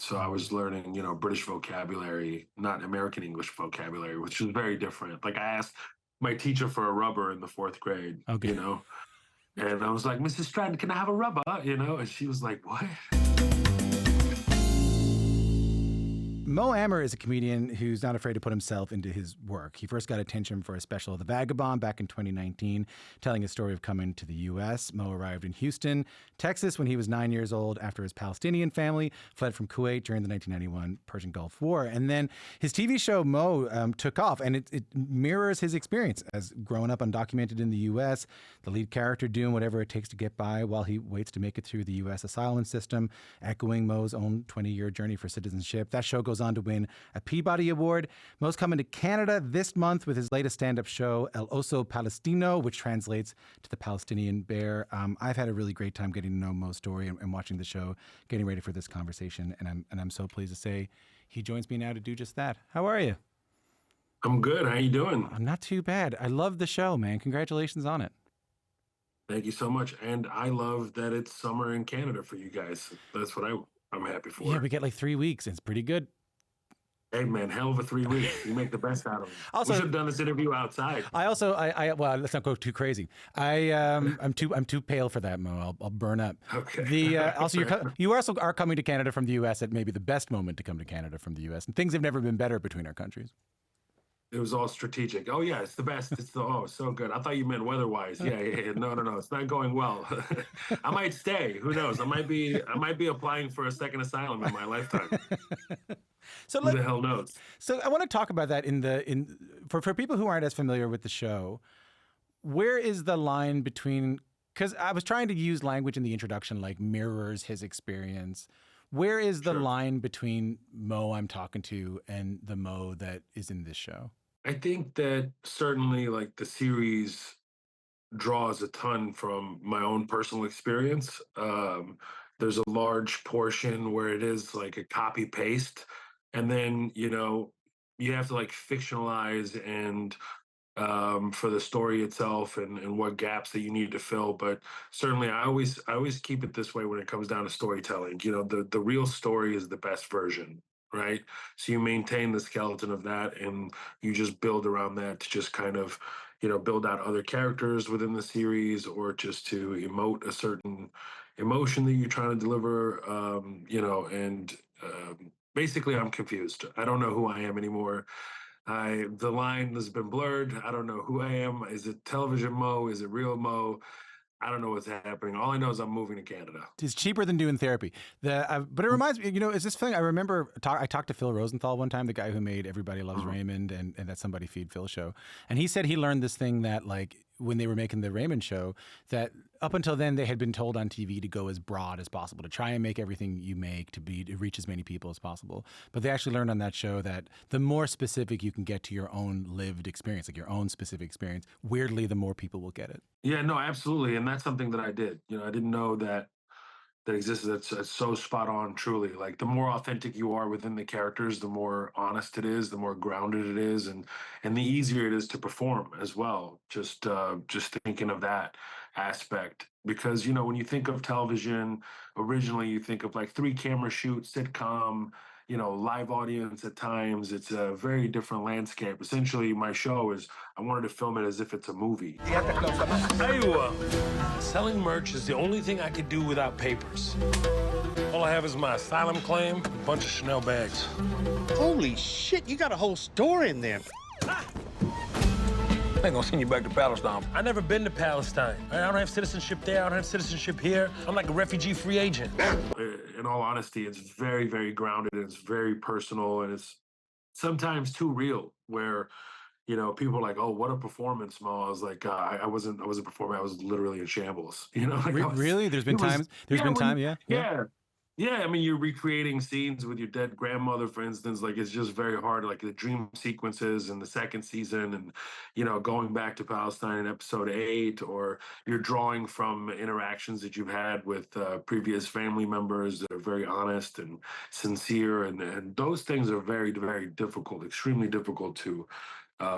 So I was learning, British vocabulary, not American English vocabulary, which is very different. Like I asked my teacher for a rubber in the fourth grade, Okay. and I was like, Mrs. Stratton, can I have a rubber? And she was like, what? Mo Amer is a comedian who's not afraid to put himself into his work. He first got attention for a special, The Vagabond, back in 2019, telling his story of coming to the U.S. Mo arrived in Houston, Texas, when he was 9 years old after his Palestinian family fled from Kuwait during the 1991 Persian Gulf War. And then his TV show, Mo, took off, and it mirrors his experience as growing up undocumented in the U.S., the lead character doing whatever it takes to get by while he waits to make it through the U.S. asylum system, echoing Mo's own 20-year journey for citizenship. That show goes on to win a Peabody Award. Mo's coming to Canada this month with his latest stand-up show, El Oso Palestino, which translates to the Palestinian bear. I've had a really great time getting to know Mo's story and watching the show, getting ready for this conversation, and I'm so pleased to say he joins me now to do just that. How are you? I'm good. How you doing? I'm not too bad. I love the show, man. Congratulations on it. Thank you so much. And I love that it's summer in Canada for you guys. That's what I'm happy for. Yeah, we get like 3 weeks. It's pretty good. Hey man, hell of a 3 weeks. You make the best out of it. Also, we should have done this interview outside. Well, let's not go too crazy. I'm too pale for that, Mo. I'll burn up. Okay. You also are coming to Canada from the U.S. at maybe the best moment to come to Canada from the U.S. And things have never been better between our countries. It was all strategic. Oh yeah, it's the best. So good. I thought you meant weather-wise. Yeah. No. It's not going well. I might stay. Who knows? I might be applying for a second asylum in my lifetime. So who the hell knows? So I want to talk about that for people who aren't as familiar with the show. Where is the line between? Because I was trying to use language in the introduction like mirrors his experience. Where is the line between Mo I'm talking to and the Mo that is in this show? I think that certainly like the series draws a ton from my own personal experience. There's a large portion where it is like a copy paste, and then you have to like fictionalize and for the story itself and what gaps that you need to fill. But certainly I always keep it this way when it comes down to storytelling. The real story is the best version, right? So you maintain the skeleton of that and you just build around that to just kind of, build out other characters within the series or just to emote a certain emotion that you're trying to deliver, and basically I'm confused. I don't know who I am anymore. The line has been blurred. I don't know who I am. Is it television Mo? Is it real Mo? I don't know what's happening. All I know is I'm moving to Canada. It's cheaper than doing therapy. But it reminds me, is this thing? I remember I talked to Phil Rosenthal one time, the guy who made Everybody Loves Raymond and that Somebody Feed Phil show. And he said he learned this thing that like when they were making the Raymond show, that up until then they had been told on TV to go as broad as possible, to try and make everything you make to reach as many people as possible. But they actually learned on that show that the more specific you can get to your own lived experience, like your own specific experience, weirdly, the more people will get it. Yeah, no, absolutely. And that's something that I did. I didn't know that existed. That's so spot on, truly. Like the more authentic you are within the characters, the more honest it is, the more grounded it is, and the easier it is to perform as well. Just thinking of that aspect, because when you think of television, originally you think of like 3-camera shoot, sitcom, live audience at times. It's a very different landscape. Essentially, my show is, I wanted to film it as if it's a movie. Selling merch is the only thing I could do without papers. All I have is my asylum claim and a bunch of Chanel bags. Holy shit, you got a whole store in there. I ain't gonna send you back to Palestine. I've never been to Palestine. I don't have citizenship there. I don't have citizenship here. I'm like a refugee-free agent. In all honesty, it's very, very grounded. And it's very personal, and it's sometimes too real. Where, people are like, "Oh, what a performance, Mo." I was like, I wasn't performing. I was literally in shambles. Really? There's been times. Yeah. Yeah, I mean, you're recreating scenes with your dead grandmother, for instance. Like, it's just very hard. Like the dream sequences in the second season, and going back to Palestine in episode 8, or you're drawing from interactions that you've had with previous family members that are very honest and sincere, and those things are very, very difficult, extremely difficult to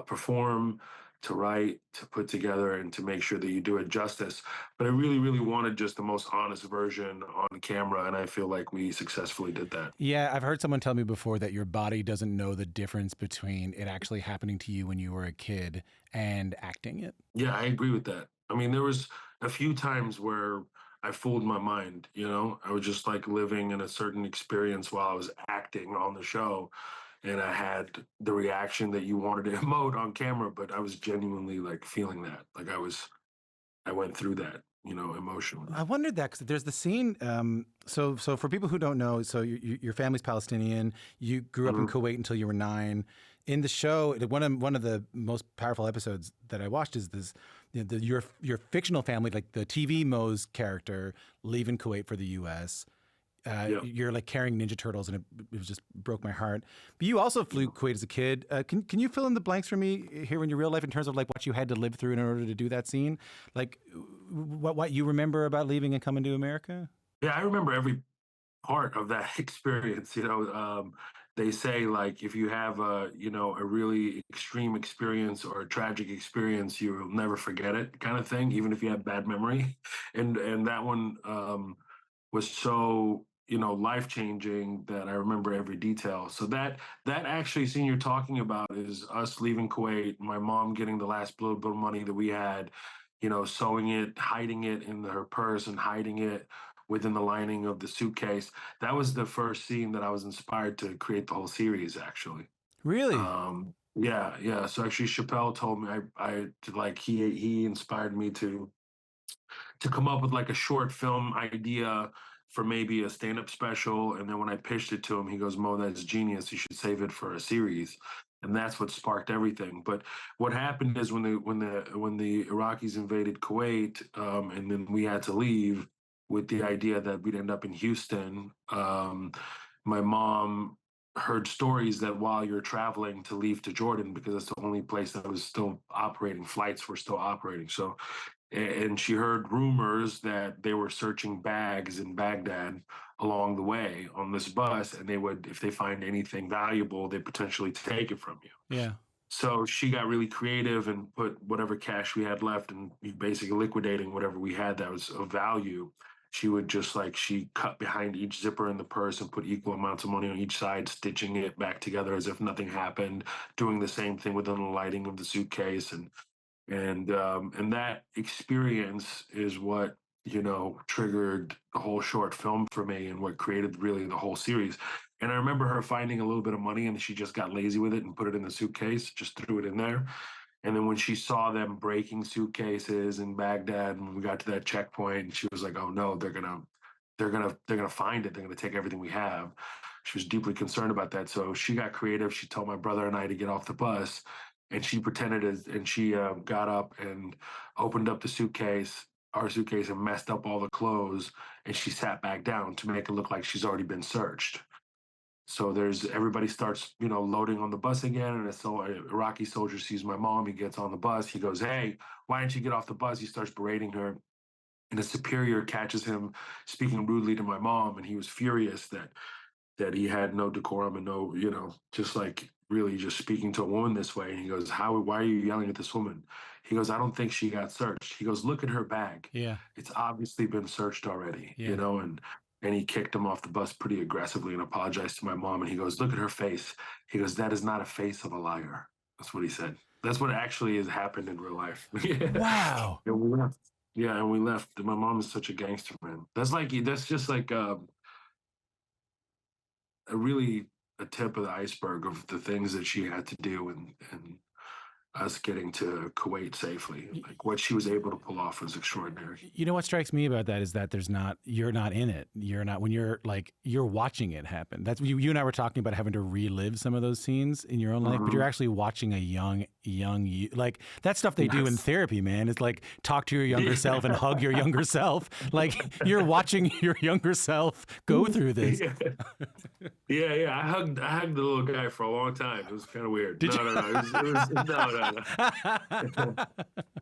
perform, to write, to put together, and to make sure that you do it justice. But I really, really wanted just the most honest version on camera, and I feel like we successfully did that. Yeah, I've heard someone tell me before that your body doesn't know the difference between it actually happening to you when you were a kid and acting it. Yeah, I agree with that. I mean, there was a few times where I fooled my mind, you know? I was just like living in a certain experience while I was acting on the show, and I had the reaction that you wanted to emote on camera, but I was genuinely like feeling that. Like I went through that, you know, emotionally. I wondered that because there's the scene. So for people who don't know, so your family's Palestinian. You grew up in Mhm. Kuwait until you were 9. In the show, one of the most powerful episodes that I watched is this: your fictional family, like the TV Mo's character, leaving Kuwait for the U.S. Yeah. You're like carrying Ninja Turtles, and it just broke my heart. But you also flew Kuwait as a kid. Can you fill in the blanks for me here in your real life in terms of like what you had to live through in order to do that scene? Like what you remember about leaving and coming to America? Yeah, I remember every part of that experience. They say like if you have a really extreme experience or a tragic experience, you'll never forget it, kind of thing, even if you have bad memory. And that one was so life changing that I remember every detail. So that actually scene you're talking about is us leaving Kuwait, my mom getting the last little bit of money that we had, sewing it, hiding it in her purse and hiding it within the lining of the suitcase. That was the first scene that I was inspired to create the whole series, actually. Really? Yeah, yeah. So actually, Chappelle told me like he inspired me to come up with like a short film idea for maybe a stand-up special. And then when I pitched it to him, he goes, Mo, that's genius. You should save it for a series. And that's what sparked everything. But what happened is when the Iraqis invaded Kuwait, and then we had to leave with the idea that we'd end up in Houston. My mom heard stories that while you're traveling to leave to Jordan, because that's the only place that was still operating, flights were still operating. So and she heard rumors that they were searching bags in Baghdad along the way on this bus, and they would, if they find anything valuable, they potentially take it from you. Yeah. So she got really creative and put whatever cash we had left and basically liquidating whatever we had that was of value. She would just like she cut behind each zipper in the purse and put equal amounts of money on each side, stitching it back together as if nothing happened, doing the same thing within the lighting of the suitcase and that experience is what triggered the whole short film for me and what created really the whole series. And I remember her finding a little bit of money and she just got lazy with it and put it in the suitcase, just threw it in there. And then when she saw them breaking suitcases in Baghdad, when we got to that checkpoint, she was like, "Oh no, they're gonna find it. They're gonna take everything we have." She was deeply concerned about that, so she got creative. She told my brother and I to get off the bus, and she pretended as, and she got up and opened up the suitcase, our suitcase, and messed up all the clothes. And she sat back down to make it look like she's already been searched. So there's everybody starts, loading on the bus again, and so an Iraqi soldier sees my mom. He gets on the bus. He goes, "Hey, why didn't you get off the bus?" He starts berating her, and a superior catches him speaking rudely to my mom, and he was furious that he had no decorum and no, just like really just speaking to a woman this way. And he goes, why are you yelling at this woman? He goes, "I don't think she got searched." He goes, "Look at her bag. Yeah. It's obviously been searched already," Yeah. and he kicked him off the bus pretty aggressively and apologized to my mom. And he goes, "Look at her face." He goes, "That is not a face of a liar." That's what he said. That's what actually has happened in real life. Yeah. Wow. And we left. Yeah, and we left. My mom is such a gangster, man. That's just like a really a tip of the iceberg of the things that she had to do and us getting to Kuwait safely. Like what she was able to pull off was extraordinary. You know what strikes me about that is that you're not in it. You're not, when you're watching it happen. That's you and I were talking about having to relive some of those scenes in your own life, but you're actually watching a young you. Like that stuff they do in therapy, man. It's like talk to your younger self and hug your younger self. Like you're watching your younger self go through this. Yeah. I hugged the little guy for a long time. It was kind of weird. Did no, you? no, no.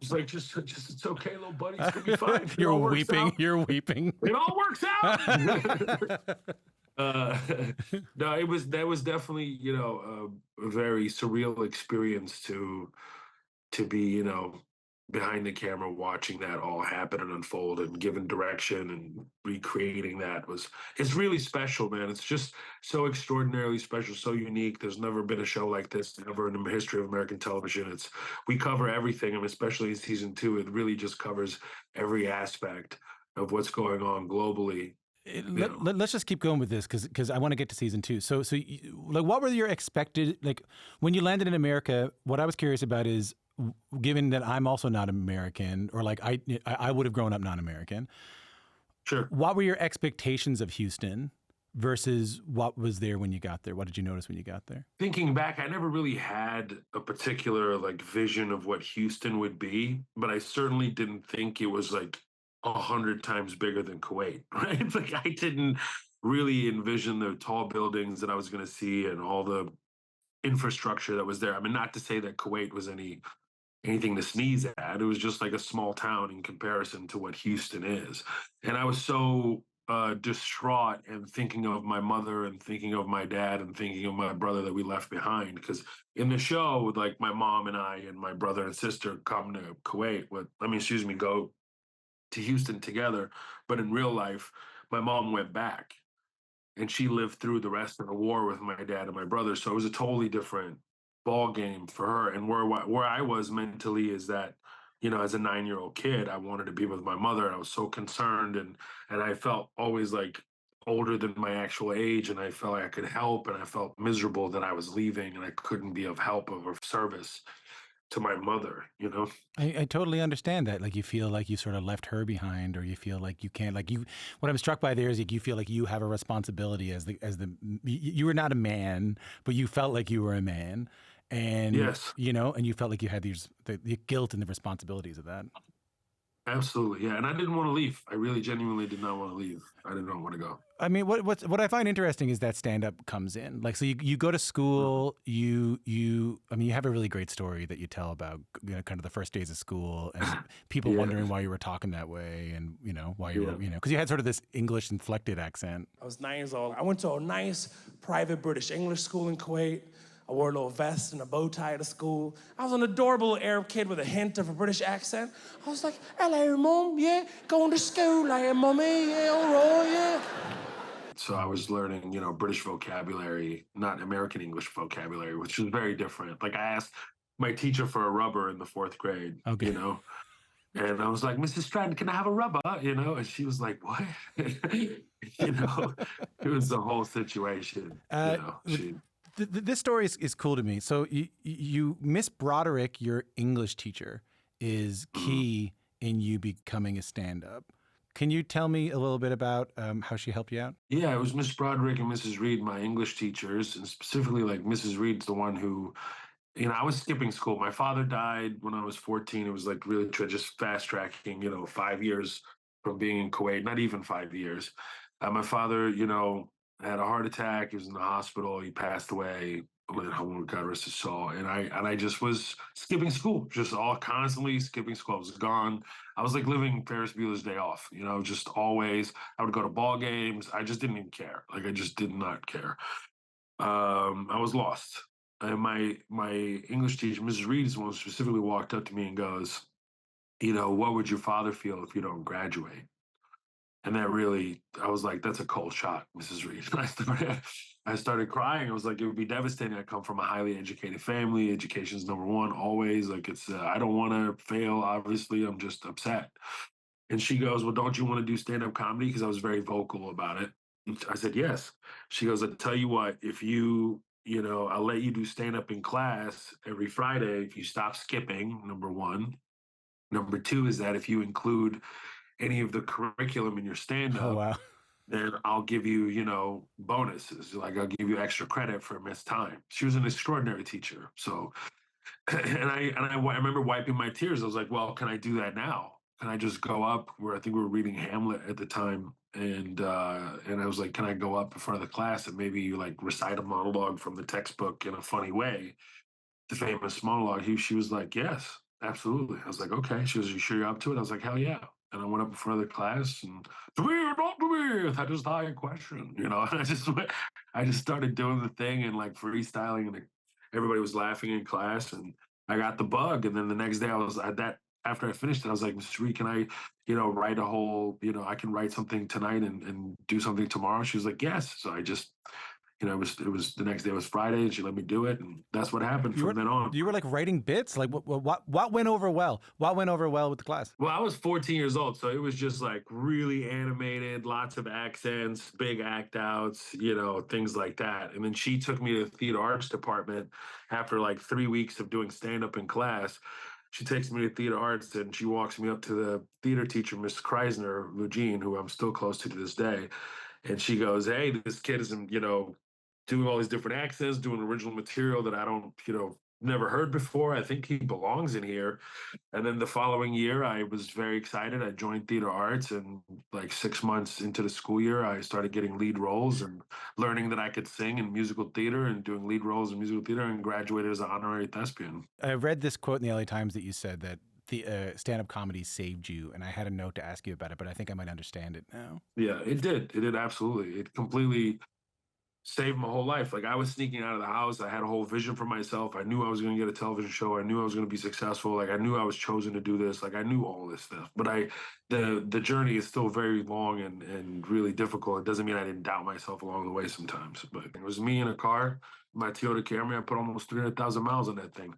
It's like just it's okay, little buddy. It's gonna be fine. You're weeping. You're weeping. It all works out. No, that was definitely a very surreal experience to be, behind the camera watching that all happen and unfold and given direction and recreating that was it's really special, man. It's just so extraordinarily special, so unique. There's never been a show like this ever in the history of American television. It's we cover everything, and especially in season two, it really just covers every aspect of what's going on globally. Let's just keep going with this because I want to get to season two. Like, what were your expected, like, when you landed in America? What I was curious about is, given that I'm also not American, or like I would have grown up non-American. Sure. What were your expectations of Houston versus what was there when you got there? What did you notice when you got there? Thinking back, I never really had a particular like vision of what Houston would be, but I certainly didn't think it was like 100 times bigger than Kuwait, right? Like I didn't really envision the tall buildings that I was going to see and all the infrastructure that was there. I mean, not to say that Kuwait was anything to sneeze at. It was just like a small town in comparison to what Houston is. And I was so distraught and thinking of my mother and thinking of my dad and thinking of my brother that we left behind. Because in the show, like my mom and I and my brother and sister come to Kuwait go to Houston together. But in real life, my mom went back and she lived through the rest of the war with my dad and my brother. So it was a totally different ball game for her. And where I was mentally is that, as a 9-year-old kid, I wanted to be with my mother. And I was so concerned, and I felt always like older than my actual age, and I felt like I could help, and I felt miserable that I was leaving and I couldn't be of help or of service to my mother. I totally understand that. Like, you feel like you sort of left her behind, or you feel like you can't, like, you, what I'm struck by there is like you feel like you have a responsibility you were not a man, but you felt like you were a man. And, Yes. And you felt like you had the guilt and the responsibilities of that. Absolutely, yeah. And I didn't want to leave. I really genuinely did not want to leave. I did not want to go. I mean, what I find interesting is that stand-up comes in. Like, so you go to school, you have a really great story that you tell about, kind of the first days of school and people wondering why you were talking that way, and why you were, because you had sort of this English inflected accent. I was 9 years old. I went to a nice private British English school in Kuwait. I wore a little vest and a bow tie to school. I was an adorable Arab kid with a hint of a British accent. I was like, hello, Mom, yeah? Going to school later, Mummy, yeah, all right, yeah. So I was learning, British vocabulary, not American English vocabulary, which is very different. Like I asked my teacher for a rubber in the 4th grade, Okay. And I was like, Mrs. Stratton, can I have a rubber? And she was like, what? It was the whole situation. This story is cool to me. So you Miss Broderick, your English teacher, is key in you becoming a stand-up. Can you tell me a little bit about how she helped you out? Yeah, it was Miss Broderick and Mrs. Reed, my English teachers, and specifically like Mrs. Reed's the one who, I was skipping school. My father died when I was 14. It was like really just fast tracking, 5 years from being in Kuwait, not even 5 years. My father, had a heart attack. He was in the hospital. He passed away. God rest his soul. And I just was skipping school, just all constantly skipping school. I was gone. I was like living Ferris Bueller's Day Off, just always. I would go to ball games. I just didn't even care. Like I just did not care. I was lost. And my English teacher, Mrs. Reed, is the one who specifically walked up to me and goes, what would your father feel if you don't graduate? And that really, I was like, that's a cold shot, Mrs. Reed. I started crying. I was like, it would be devastating. I come from a highly educated family. Education's number one, always. Like, I don't want to fail, obviously. I'm just upset. And she goes, well, don't you want to do stand-up comedy? Because I was very vocal about it. I said, yes. She goes, I'll tell you what, if I'll let you do stand-up in class every Friday if you stop skipping, number one. Number two is that if you include any of the curriculum in your stand-up, Oh, wow. then I'll give you, bonuses. Like I'll give you extra credit for missed time. She was an extraordinary teacher. So, and I remember wiping my tears. I was like, well, can I do that now? Can I just go up where I think we were reading Hamlet at the time? And I was like, can I go up in front of the class and maybe you like recite a monologue from the textbook in a funny way? The famous monologue. She was like, yes, absolutely. I was like, okay. She was, you sure you're up to it? I was like, hell yeah. And I went up in front of the class and to me or not to me, that is not a question, And I just started doing the thing and like freestyling, and everybody was laughing in class. And I got the bug, and then the next day I was at that. After I finished it, I was like, Miss Reed, can I, write a whole, I can write something tonight and do something tomorrow. She was like, yes. So I just, it was the next day was Friday, and she let me do it, and that's what happened You from were then on. you were like writing bits. Like what went over well? What went over well with the class? Well, I was 14 years old, so it was just like really animated, lots of accents, big act outs, things like that. And then she took me to the theater arts department after like 3 weeks of doing stand up in class. She takes me to theater arts and she walks me up to the theater teacher, Miss Kreisner, Lugene, who I'm still close to this day. And she goes, hey, this kid is, doing all these different accents, doing original material that I don't, never heard before. I think he belongs in here. And then the following year, I was very excited. I joined theater arts, and like 6 months into the school year, I started getting lead roles and learning that I could sing in musical theater and doing lead roles in musical theater, and graduated as an honorary thespian. I read this quote in the LA Times that you said that the stand-up comedy saved you, and I had a note to ask you about it, but I think I might understand it now. Yeah, it did. It did absolutely. It completely saved my whole life. Like I was sneaking out of the house. I had a whole vision for myself. I knew I was going to get a television show. I knew I was going to be successful. Like I knew I was chosen to do this. Like I knew all this stuff. But the journey is still very long and really difficult. It doesn't mean I didn't doubt myself along the way sometimes. But it was me in a car, my Toyota Camry. I put almost 300,000 miles on that thing,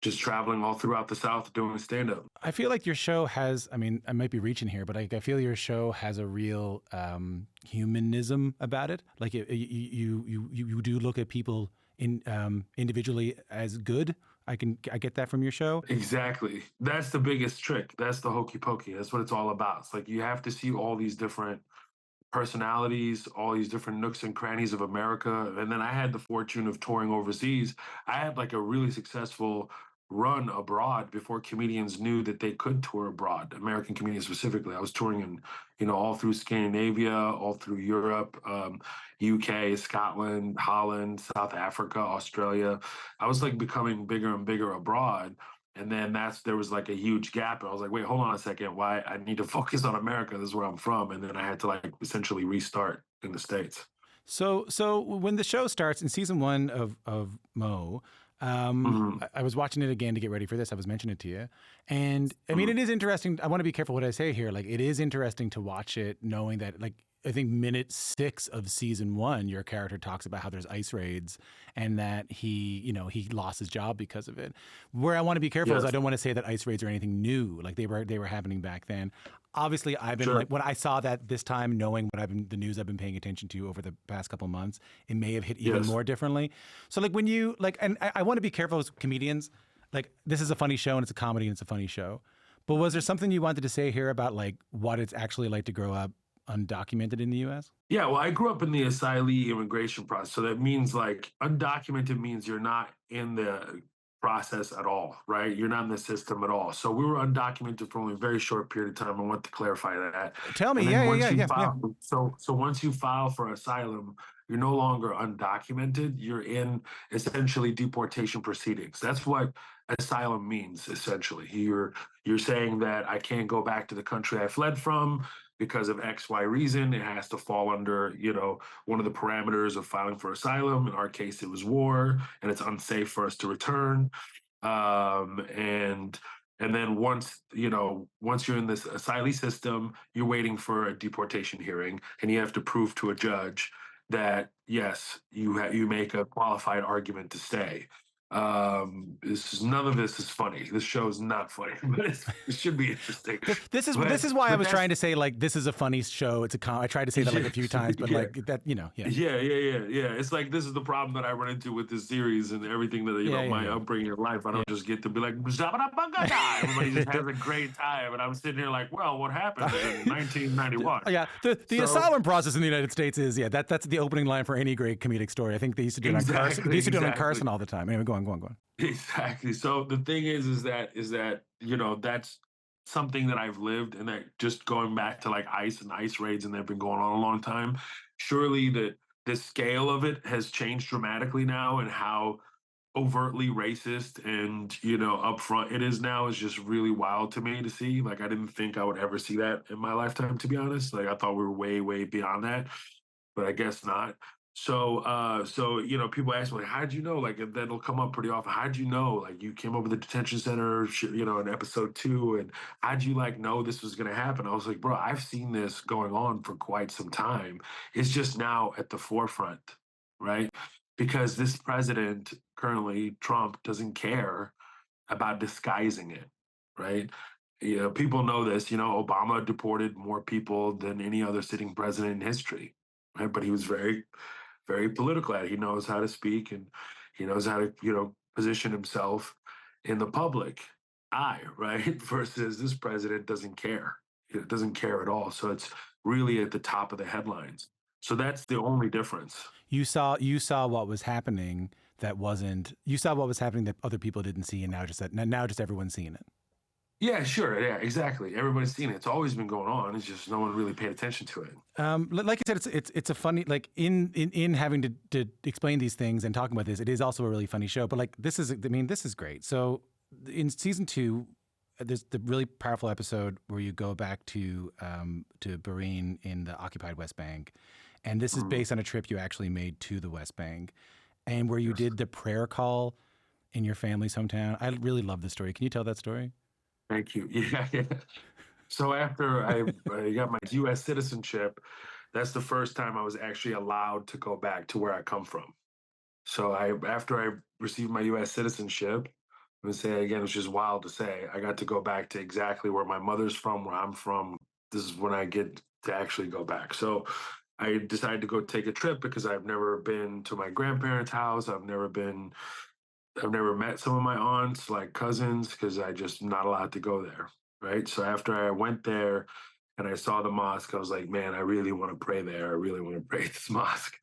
just traveling all throughout the South doing stand up. I feel like your show has, I mean, I might be reaching here, but I feel your show has a real humanism about it. Like you do look at people individually as good. I get that from your show. Exactly. That's the biggest trick. That's the hokey pokey. That's what it's all about. It's like you have to see all these different personalities, all these different nooks and crannies of America. And then I had the fortune of touring overseas. I had like a really successful run abroad before comedians knew that they could tour abroad, American comedians specifically. I was touring in, all through Scandinavia, all through Europe, UK, Scotland, Holland, South Africa, Australia. I was like becoming bigger and bigger abroad. And then there was like a huge gap. And I was like, wait, hold on a second. Why? I need to focus on America. This is where I'm from. And then I had to like essentially restart in the States. So when the show starts in season 1 of Mo, I was watching it again to get ready for this. I was mentioning it to you. And I mean, it is interesting. I want to be careful what I say here. Like, it is interesting to watch it knowing that, like, I think minute 6 of season 1, your character talks about how there's ICE raids and that he lost his job because of it. Where I want to be careful is I don't want to say that ICE raids are anything new. Like they were happening back then. Obviously, I've been like, when I saw that this time, knowing the news I've been paying attention to over the past couple of months, it may have hit even more differently. So like when you and I want to be careful as comedians, like this is a funny show and it's a comedy and it's a funny show. But was there something you wanted to say here about like what it's actually like to grow up undocumented in the U.S.? Yeah, well, I grew up in the asylee immigration process. So that means like undocumented means you're not in the process at all, right? You're not in the system at all. So we were undocumented for only a very short period of time. I want to clarify that. Tell me, So once you file for asylum, you're no longer undocumented. You're in essentially deportation proceedings. That's what asylum means, essentially. You're saying that I can't go back to the country I fled from because of X, Y reason. It has to fall under, one of the parameters of filing for asylum. In our case, it was war, and it's unsafe for us to return. And then once you're in this asylee system, you're waiting for a deportation hearing, and you have to prove to a judge that yes, you make a qualified argument to stay. None of this is funny. This show is not funny, but it should be interesting. This is why I was trying to say like this is a funny show. It's I tried to say that like a few times, but like that, Yeah. It's like this is the problem that I run into with this series and everything that my upbringing in life. I don't just get to be like everybody just has a great time, and I'm sitting here like, well, what happened in 1991? Yeah, the asylum process in the United States is that's the opening line for any great comedic story. I think they used to do it on Carson. They used to do it on Carson all the time. Anyway, go on. Exactly. So the thing is that that's something that I've lived, and that just going back to like ICE and ICE raids, and they've been going on a long time. Surely the scale of it has changed dramatically now, and how overtly racist and upfront it is now is just really wild to me to see. Like I didn't think I would ever see that in my lifetime, to be honest. Like I thought we were way, way beyond that, but I guess not. So people ask me like, how'd you know? Like, and that'll come up pretty often. How'd you know? Like, you came over the detention center, in episode 2, and how'd you like know this was gonna happen? I was like, bro, I've seen this going on for quite some time. It's just now at the forefront, right? Because this president currently, Trump, doesn't care about disguising it, right? People know this. Obama deported more people than any other sitting president in history, right? But he was very, very political at it. He knows how to speak, and he knows how to, position himself in the public eye, right? Versus this president doesn't care. It doesn't care at all. So it's really at the top of the headlines. So that's the only difference. You saw what was happening you saw what was happening that other people didn't see, and now just everyone's seeing it. Yeah, sure. Yeah, exactly. Everybody's seen it. It's always been going on. It's just no one really paid attention to it. Like I said, it's a funny, like in having to explain these things and talking about this, it is also a really funny show. But like this is great. So in season 2, there's the really powerful episode where you go back to Bahrain in the occupied West Bank, and this is based on a trip you actually made to the West Bank, and where you did the prayer call in your family's hometown. I really love this story. Can you tell that story? Thank you. Yeah, yeah. So after I got my U.S. citizenship, that's the first time I was actually allowed to go back to where I come from. So after I received my U.S. citizenship, I'm gonna say it again, it's just wild to say, I got to go back to exactly where my mother's from, where I'm from. This is when I get to actually go back. So I decided to go take a trip because I've never been to my grandparents' house. I've never met some of my aunts, like cousins, because I just not allowed to go there. Right. So after I went there and I saw the mosque, I was like, man, I really want to pray there. I really want to pray at this mosque.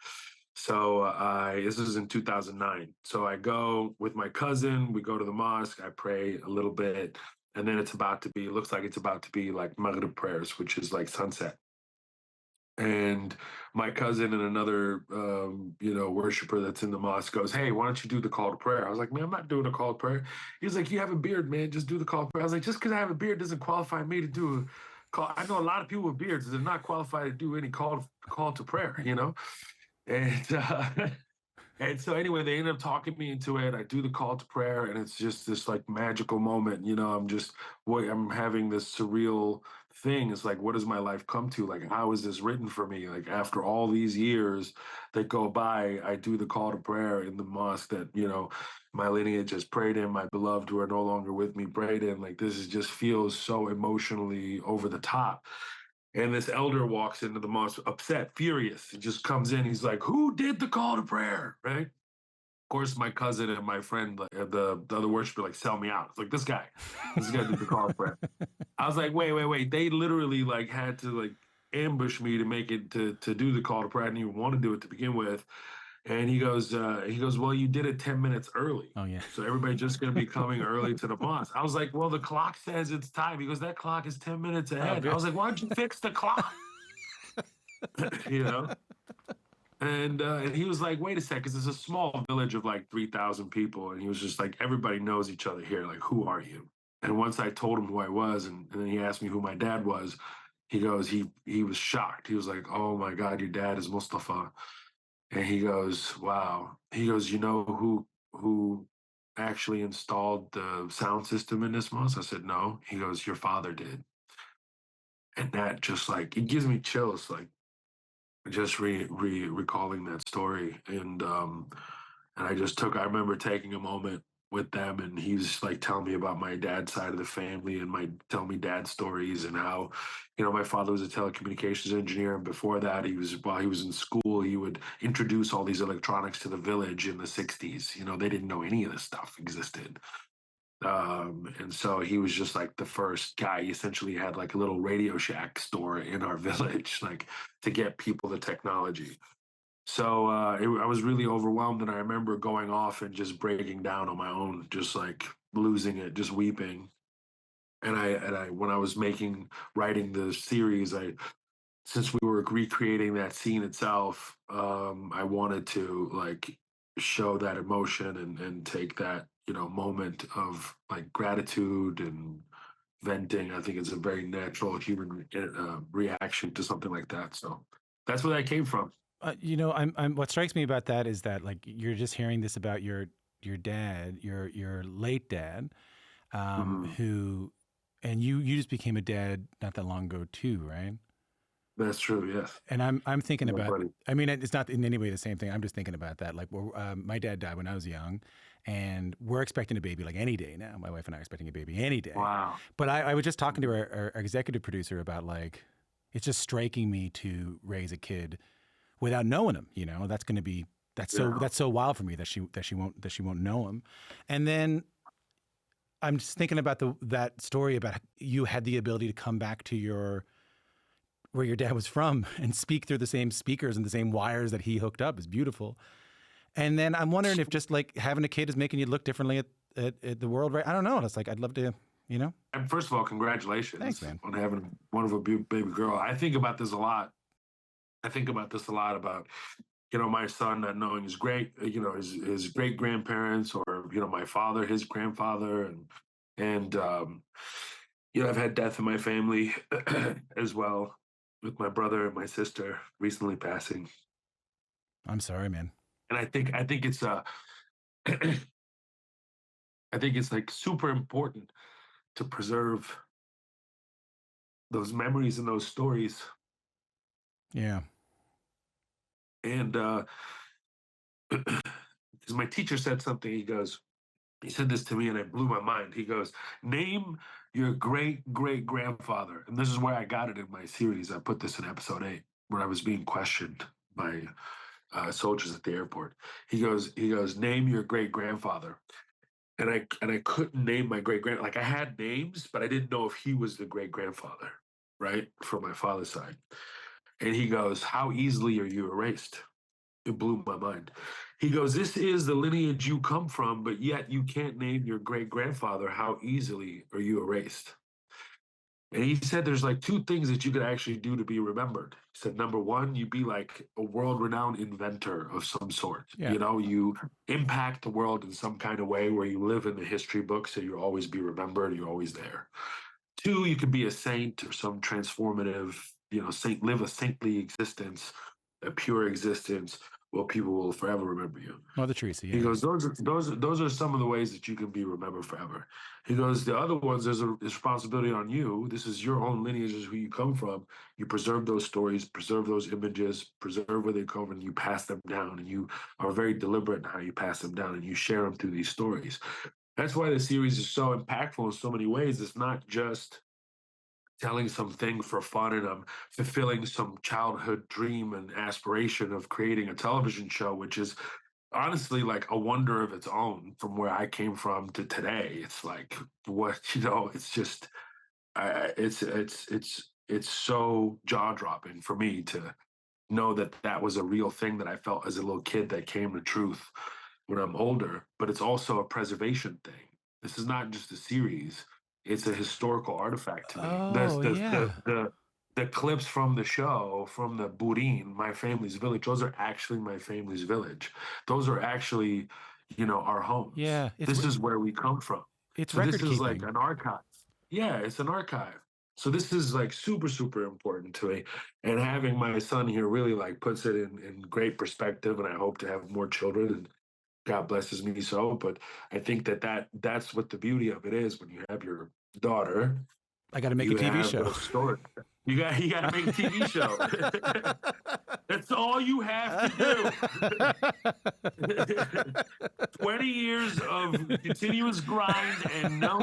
So this is in 2009. So I go with my cousin. We go to the mosque. I pray a little bit, and then looks like it's about to be like Maghrib prayers, which is like sunset. And my cousin and another, worshiper that's in the mosque goes, "Hey, why don't you do the call to prayer?" I was like, "Man, I'm not doing a call to prayer." He's like, "You have a beard, man. Just do the call to prayer." I was like, "Just because I have a beard doesn't qualify me to do a call." I know a lot of people with beards that are not qualified to do any call to prayer, And and so anyway, they end up talking me into it. I do the call to prayer, and it's just this like magical moment. I'm having this surreal thing. It's like, what does my life come to? Like, how is this written for me? Like, after all these years that go by, I do the call to prayer in the mosque that, my lineage has prayed in, my beloved who are no longer with me prayed in. Like, this is just feels so emotionally over the top. And this elder walks into the mosque, upset, furious. He just comes in. He's like, "Who did the call to prayer?" Right? Of course, my cousin and my friend, like, the other worshiper, like sell me out. It's like, this guy did the call to prayer. I was like, wait. They literally like had to like ambush me to make it to do the call to prayer. I didn't even want to do it to begin with. And he goes, "Well, you did it 10 minutes early. Oh yeah. So everybody's just going to be coming early to the mosque." I was like, "Well, the clock says it's time." He goes, "That clock is 10 minutes ahead." I was like, "Why don't you fix the clock?" you know? And he was like, "Wait a second, 'cause it's a small village of like 3,000 people." And he was just like, "Everybody knows each other here. Like, who are you?" And once I told him who I was, and then he asked me who my dad was, he was shocked. He was like, "Oh my God, your dad is Mustafa." And he goes, "Wow." He goes, "You know who actually installed the sound system in this mosque?" I said, "No." He goes, "Your father did." And that just like it gives me chills, like just recalling that story. And I remember taking a moment with them, and he's like telling me about my dad's side of the family and telling me dad stories and how, my father was a telecommunications engineer, and before that, while he was in school, he would introduce all these electronics to the village in the '60s. They didn't know any of this stuff existed. And so he was just like the first guy. He essentially had like a little Radio Shack store in our village, like to get people the technology. So I was really overwhelmed, and I remember going off and just breaking down on my own, just like losing it, just weeping. When I was writing the series, since we were recreating that scene itself, I wanted to like show that emotion and take that moment of like gratitude and venting. I think it's a very natural human reaction to something like that. So that's where that came from. What strikes me about that is that like you're just hearing this about your dad, your late dad, Mhm. who, and you just became a dad not that long ago too, right? That's true. Yes. And I'm thinking My about. buddy. I mean, it's not in any way the same thing. I'm just thinking about that. Like, my dad died when I was young, and we're expecting a baby like any day now. My wife and I are expecting a baby any day. Wow. But I was just talking to our executive producer about like, it's just striking me to raise a kid without knowing him. You know, that's going to be Yeah. that's so wild for me that she won't know him. And then I'm just thinking about that story about you had the ability to come back to where your dad was from and speak through the same speakers and the same wires that he hooked up is beautiful. And then I'm wondering if just like having a kid is making you look differently at the world, right? I don't know. It's like, I'd love to, you know? And first of all, congratulations Thanks, man. on having a wonderful baby girl. I think about this a lot. I think about this a lot about, my son not knowing his his great grandparents, or, my father, his grandfather. And I've had death in my family as well, with my brother and my sister recently passing. I'm sorry, man. And I think it's I think it's like super important to preserve those memories and those stories. Yeah. And because my teacher said something, he said this to me and it blew my mind. He goes, name your great great grandfather. And this is where I got it in my series. I put this in episode 8 when I was being questioned by soldiers at the airport. He goes, name your great grandfather. And I couldn't name my great grand, like I had names, but I didn't know if he was the great grandfather, right? From my father's side. And he goes, how easily are you erased? It blew my mind. He goes, this is the lineage you come from, but yet you can't name your great grandfather. How easily are you erased? And he said there's like two things that you could actually do to be remembered. He said, number one, you be like a world renowned inventor of some sort. Yeah. You impact the world in some kind of way where you live in the history books, so you'll always be remembered, you're always there. Two, you could be a saint or some transformative, saint, live a saintly existence, a pure existence, where people will forever remember you. Mother Teresa, He yeah. goes, those are some of the ways that you can be remembered forever. He goes, the other ones, there's a responsibility on you. This is your own lineage, is who you come from. You preserve those stories, preserve those images, preserve where they come from, and you pass them down. And you are very deliberate in how you pass them down, and you share them through these stories. That's why the series is so impactful in so many ways. It's not just telling something for fun, and I'm fulfilling some childhood dream and aspiration of creating a television show, which is honestly like a wonder of its own from where I came from to today. It's like what it's just it's so jaw dropping for me to know that that was a real thing that I felt as a little kid that came to truth when I'm older. But it's also a preservation thing. This is not just a series; it's a historical artifact to me. There's Oh, the yeah. the clips from the show, from the Burin, my family's village. Those are actually my family's village. Those are actually, our homes. Yeah. This is where we come from. It's So this record is like keeping. an archive. Yeah, it's an archive. So this is like super, super important to me. And having my son here really like puts it in great perspective. And I hope to have more children, and God blesses me so. But I think that's what the beauty of it is. When you have your daughter, I got to make a you TV have show. those stories. You got to make a TV show. That's all you have to do. 20 years of continuous grind and no,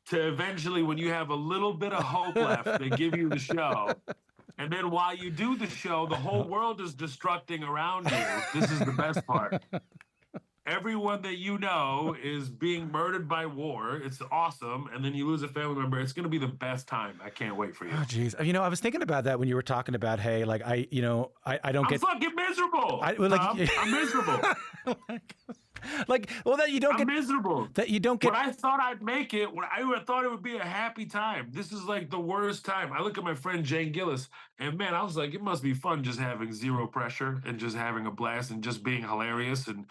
to eventually, when you have a little bit of hope left, they give you the show. And then while you do the show, the whole world is destructing around you. This is the best part. Everyone that you know is being murdered by war. It's awesome. And then you lose a family member. It's going to be the best time. I can't wait for you. Oh, geez. I was thinking about that when you were talking about, hey, like I don't I'm get. fucking miserable. Tom. I'm miserable. That you don't I'm get. miserable. That you don't get. When I thought I'd make it, when I thought it would be a happy time, this is like the worst time. I look at my friend Jane Gillis, and man, I was like, it must be fun just having zero pressure and just having a blast and just being hilarious. And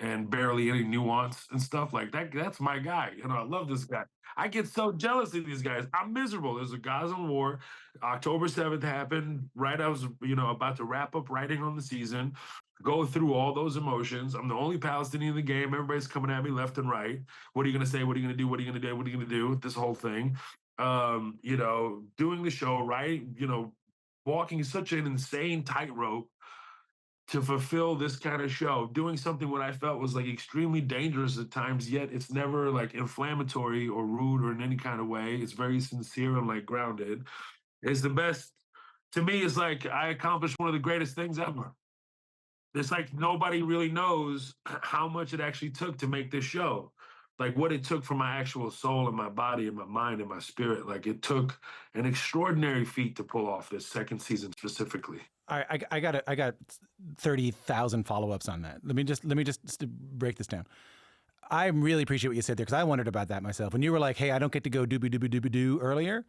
and barely any nuance and stuff like that. That's my guy. I love this guy. I get so jealous of these guys. I'm miserable. There's a Gaza war. October 7th happened right. I was, about to wrap up writing on the season, go through all those emotions. I'm the only Palestinian in the game. Everybody's coming at me left and right. What are you going to say? What are you going to do? What are you going to do? What are you going to do? This whole thing. Doing the show, right? Walking such an insane tightrope to fulfill this kind of show, doing something what I felt was like extremely dangerous at times, yet it's never like inflammatory or rude or in any kind of way. It's very sincere and like grounded. It's the best. To me, it's like I accomplished one of the greatest things ever. It's like nobody really knows how much it actually took to make this show. Like what it took for my actual soul and my body and my mind and my spirit. Like it took an extraordinary feat to pull off this second season specifically. I got 30,000 follow-ups on that. Let me just break this down. I really appreciate what you said there, because I wondered about that myself. When you were like, "Hey, I don't get to go dooby earlier,"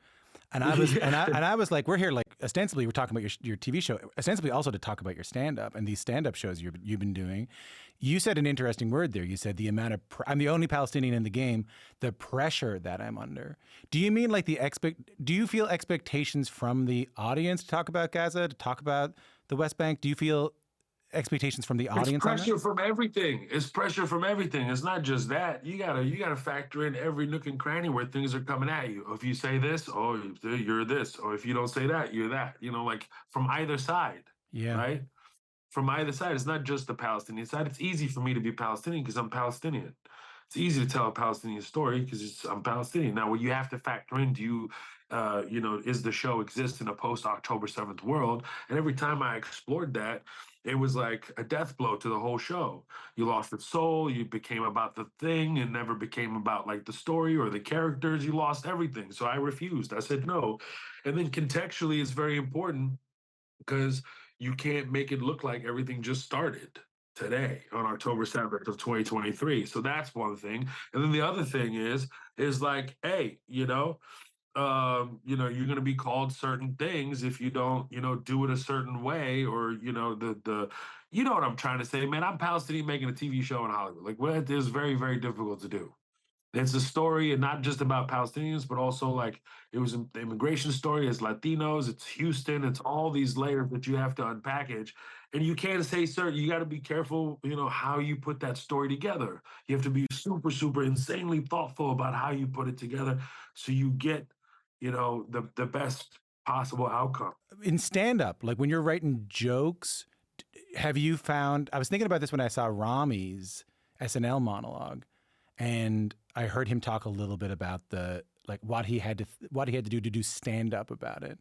and I was and I was like, "We're here like ostensibly we're talking about your TV show, ostensibly also to talk about your stand-up and these stand-up shows you've been doing." You said an interesting word there. You said the amount of I'm the only Palestinian in the game. The pressure that I'm under. Do you mean like do you feel expectations from the audience to talk about Gaza, to talk about the West Bank? Do you feel expectations from the audience? It's pressure from everything. It's pressure from everything. It's not just that. You gotta factor in every nook and cranny where things are coming at you. If you say this, oh, you're this. Or if you don't say that, you're that. Like from either side. Yeah. Right? From either side. It's not just the Palestinian side. It's easy for me to be Palestinian because I'm Palestinian. It's easy to tell a Palestinian story because I'm Palestinian. Now, what you have to factor in, is the show exist in a post-October 7th world? And every time I explored that, it was like a death blow to the whole show. You lost its soul. You became about the thing and never became about like the story or the characters. You lost everything. So I refused. I said no. And then contextually, it's very important because you can't make it look like everything just started today on October 7th of 2023. So that's one thing. And then the other thing is like, hey, you're going to be called certain things if you don't, do it a certain way, or, you know what I'm trying to say, man. I'm Palestinian making a TV show in Hollywood. Like, what is very, very difficult to do. It's a story, and not just about Palestinians, but also like it was the immigration story. It's Latinos, it's Houston, it's all these layers that you have to unpackage. And you can't say, sir, you got to be careful, how you put that story together. You have to be super, super insanely thoughtful about how you put it together so you get, the best possible outcome. In stand-up, like when you're writing jokes, have you found, I was thinking about this when I saw Rami's SNL monologue, and I heard him talk a little bit about what he had to do to do stand-up about it.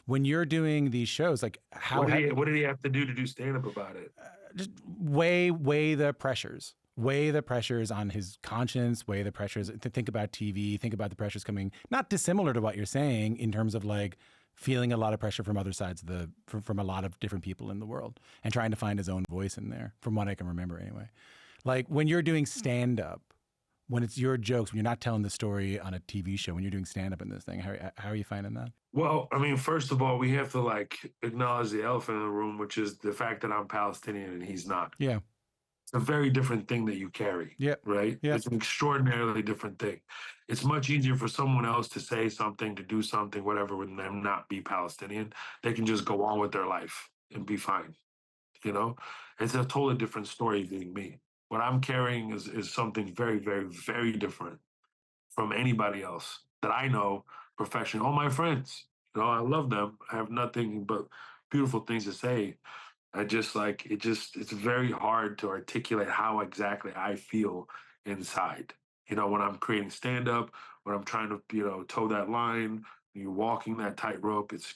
When you're doing these shows, like what did he have to do to do stand-up about it? Just weigh the pressures. Weigh the pressures on his conscience, weigh the pressures to think about TV, think about the pressures coming, not dissimilar to what you're saying in terms of like feeling a lot of pressure from other sides from a lot of different people in the world and trying to find his own voice in there, from what I can remember anyway. Like when you're doing stand-up, when it's your jokes, when you're not telling the story on a TV show, when you're doing stand-up in this thing, how are you finding that? Well, I mean, first of all, we have to like acknowledge the elephant in the room, which is the fact that I'm Palestinian and he's not. Yeah. It's a very different thing that you carry. Yeah. Right? Yeah. It's an extraordinarily different thing. It's much easier for someone else to say something, to do something, whatever, when them not be Palestinian. They can just go on with their life and be fine. It's a totally different story being me. What I'm carrying is something very, very, very different from anybody else that I know professionally. All my friends, I love them. I have nothing but beautiful things to say. I just it's very hard to articulate how exactly I feel inside. When I'm creating stand-up, when I'm trying to, toe that line, you're walking that tightrope, it's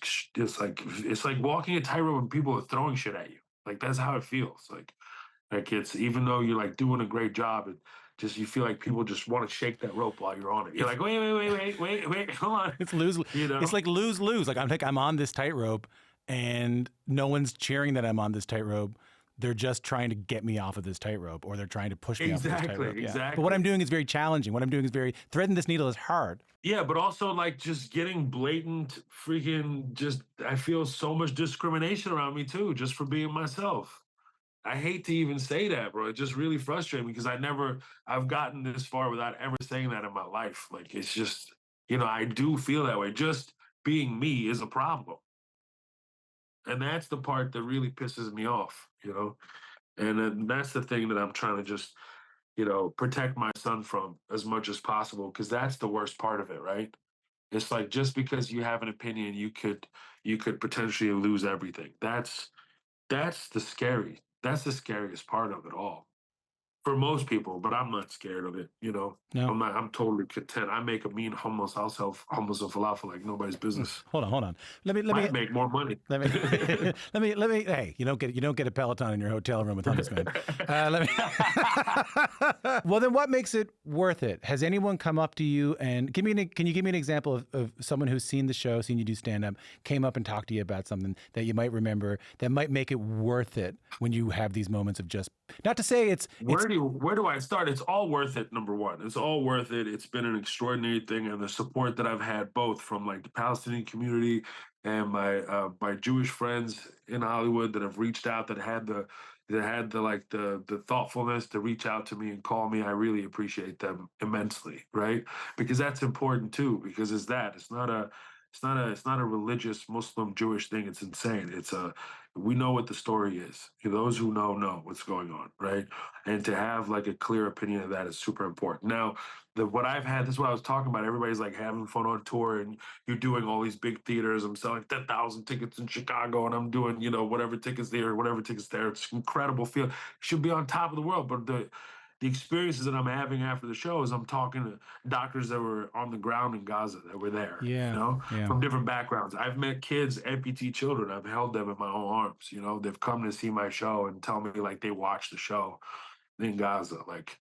like walking a tightrope when people are throwing shit at you. Like that's how it feels. Like it's, even though you're like doing a great job, you feel like people just want to shake that rope while you're on it. You're like, wait, hold on. It's lose. It's like lose. Like I'm on this tightrope, and no one's cheering that I'm on this tightrope. They're just trying to get me off of this tightrope, or they're trying to push me off of this tightrope. Exactly. Yeah. But what I'm doing is very challenging. What I'm doing is threading this needle is hard. Yeah, but also like just getting blatant freaking I feel so much discrimination around me too, just for being myself. I hate to even say that, bro. It just really frustrates me because I've gotten this far without ever saying that in my life. Like, it's just, I do feel that way. Just being me is a problem. And that's the part that really pisses me off. And then that's the thing that I'm trying to just, protect my son from as much as possible because that's the worst part of it, right? It's like just because you have an opinion, you could potentially lose everything. That's the scariest part of it all for most people, but I'm not scared of it. No. I'm totally content. I make a mean hummus. I'll sell hummus and falafel like nobody's business. Hold on. Let me Might make more money. let me let me. Hey, you don't get a Peloton in your hotel room with hummus, man. Let me. Well, then, what makes it worth it? Has anyone come up to you and can you give me an example of someone who's seen the show, seen you do stand up, came up and talked to you about something that you might remember that might make it worth it when you have these moments of just not to say it's Where do I start? It's all worth it. Number one, it's all worth it. It's been an extraordinary thing, and the support that I've had both from like the Palestinian community and my Jewish friends in Hollywood that have reached out, that had the thoughtfulness to reach out to me and call me. I really appreciate them immensely, right? Because that's important too. Because it's not a religious Muslim Jewish thing. It's insane. We know what the story is. Those who know what's going on, right? And to have like a clear opinion of that is super important. Now, what I've had, this is what I was talking about. Everybody's like having fun on tour, and you're doing all these big theaters. I'm selling 10,000 tickets in Chicago, and I'm doing whatever tickets there, whatever tickets there. It's an incredible feel. Should be on top of the world, but the experiences that I'm having after the show is I'm talking to doctors that were on the ground in Gaza that were there, yeah. from different backgrounds. I've met kids, amputee children. I've held them in my own arms. They've come to see my show and tell me like they watched the show in Gaza. Like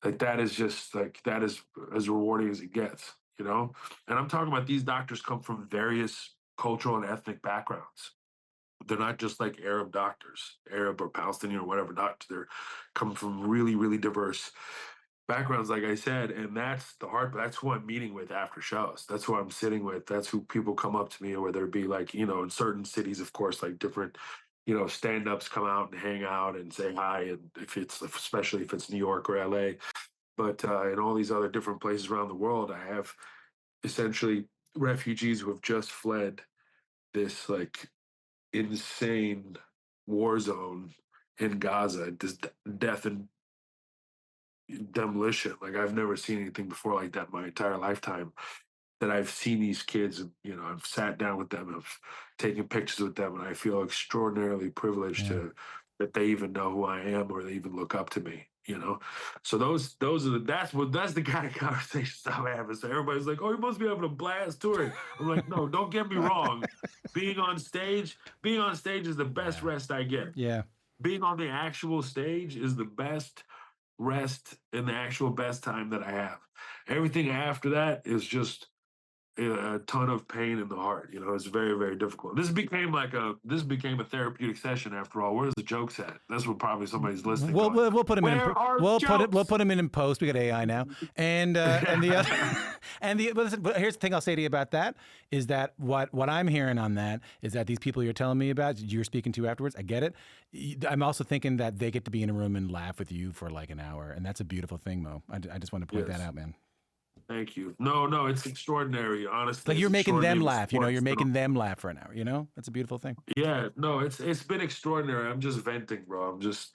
that is just like that is as rewarding as it gets. And I'm talking about these doctors come from various cultural and ethnic backgrounds. They're not just like Arab doctors, Arab or Palestinian or whatever doctors. They're coming from really, really diverse backgrounds, like I said, and that's the hard. That's who I'm meeting with after shows. That's who I'm sitting with. That's who people come up to me, or whether it be like in certain cities, of course, like different stand-ups come out and hang out and say hi, and especially if it's New York or LA, but in all these other different places around the world, I have essentially refugees who have just fled this like insane war zone in Gaza, this death and demolition. Like I've never seen anything before like that in my entire lifetime. That I've seen these kids, and I've sat down with them, I've taken pictures with them, and I feel extraordinarily privileged Yeah. that they even know who I am or they even look up to me. So those are that's the kind of conversations I'm having. So everybody's like, "Oh, you must be having a blast touring." I'm like, "No, don't get me wrong. Being on stage is the best rest I get. Yeah. Being on the actual stage is the best rest and the actual best time that I have. Everything after that is just a ton of pain in the heart. It's very, very difficult. This became a therapeutic session after all. Where's the jokes at? That's what probably somebody's listening. We'll put them in. Where are We'll jokes? put them in post. We got AI now, and the other but listen, but here's the thing I'll say to you about that is that what I'm hearing on that is that these people you're telling me about, you're speaking to afterwards. I get it. I'm also thinking that they get to be in a room and laugh with you for like an hour, and that's a beautiful thing, Mo. I just want to point that out, man. Thank you. No, it's extraordinary. Honestly, Like you're making them laugh. You're sports. making them laugh for an hour. That's a beautiful thing. Yeah, no, it's been extraordinary. I'm just venting, bro. I'm just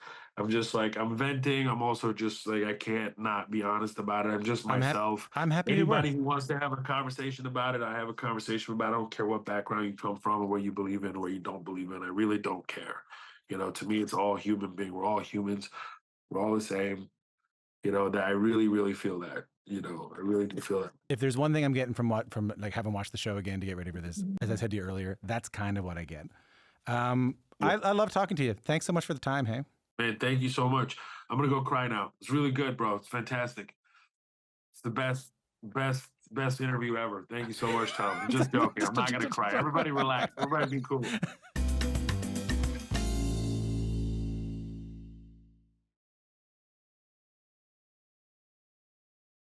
like I'm venting. I'm also just like I can't not be honest about it. I'm just myself. I'm happy Anybody who wants to have a conversation about it, I have a conversation about it. I don't care what background you come from or what you believe in or what you don't believe in. I really don't care. To me, it's all human being. We're all humans. We're all the same. That I really, really feel that. I really do feel that. If there's one thing I'm getting from like having watched the show again to get ready for this, as I said to you earlier, that's kind of what I get. I love talking to you. Thanks so much for the time, hey? Man, thank you so much. I'm going to go cry now. It's really good, bro. It's fantastic. It's the best interview ever. Thank you so much, Tom. I'm just joking. I'm not going to cry. Everybody relax. Everybody be cool.